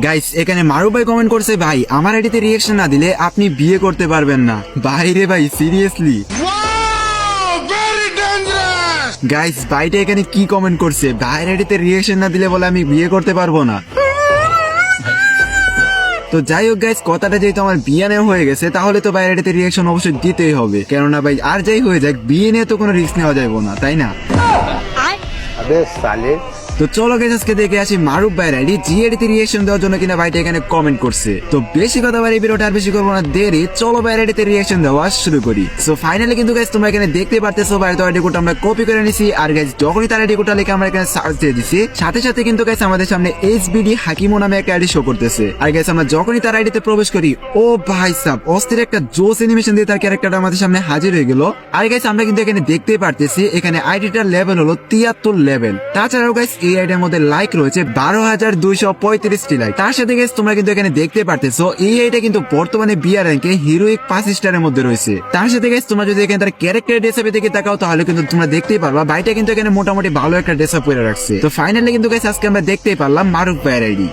Guys এখানে মারুফ ভাই comment করছে, ভাই আমার আইডিতে রিয়াকশন না দিলে আপনি বিয়ে করতে পারবেন না। ভাই রে ভাই, সিরিয়াসলি গাইস ভাইটা এখানে কি কমেন্ট করছে, ভাইয়ের আইডিতে রিয়াকশন না দিলে বলে আমি বিয়ে করতে পারবো না। তো যাই হোক গাইস, কথাটা যেহেতু আমার বিয়ে নেওয়া হয়ে গেছে, তাহলে তো ভাইয়ের আইডিতে রিয়াকশন অবশ্যই দিতেই হবে, কেননা ভাই আর যাই হয়ে যাক বিয়ে নিয়ে তো কোনো রিস্ক নেওয়া যাবে না, তাই না? তো চলো গাইস আজকে দেখে আসি মারুফ ভাইয়ের আইডি জিআইডিতে রিয়াকশন দেওয়ার জন্য কিনা ভাইটা এখানে কমেন্ট করছে। তো বেশি কথা বলে এই ভিডিওটা আর বেশি করবো না, দেরি চলো ভাইয়ের আইডিতে রিয়াকশন দেওয়া শুরু করি। সো ফাইনালি কিন্তু গাইস তোমরা এখানে দেখতে পারতেছো ভাইয়ের তো আইডি কোড আমরা কপি করে নিছি, আর গাইস যখনই তার আইডি কোডটা লিখে আমরা এখানে সার্চ দিয়ে দিছি, সাথে সাথে কিন্তু গাইস আমাদের সামনে এইচবিডি হাকিমো নামে একটা আইডি শো করতেছে। আর গাইস আমরা যখনই তার আইডিতে প্রবেশ করি, ও ভাই সাব অস্থির একটা জোস অ্যানিমেশন দিয়ে তার ক্যারেক্টারটা আমাদের সামনে হাজির হয়ে গেল। আর গাইস আমরা কিন্তু এখানে দেখতেই পারতেছি এখানে আইডিটার লেভেল হলো 73 লেভেল। তাছাড়াও গাইস এই আইডির মধ্যে লাইক রয়েছে 12,235টি লাইক। তার সাথে গাইস তোমরা কিন্তু এখানে দেখতে পারতেছো এই আইডিটা কিন্তু বর্তমানে বিআর র্যাঙ্কে হিরোইক 5 স্টারের মধ্যে রয়েছে। তার সাথে গাইস তোমরা যদি এখানে তার ক্যারেক্টার ড্রেসআপে দেখে তাকাও, তাহলে কিন্তু তোমরা দেখতেই পারবা ভাইটা কিন্তু এখানে মোটামুটি ভালো একটা ড্রেসআপ করে রাখছে। তো ফাইনালি কিন্তু গাইস আজকে আমরা দেখতেই পারলাম মারুফ ভাইয়ের আইডি।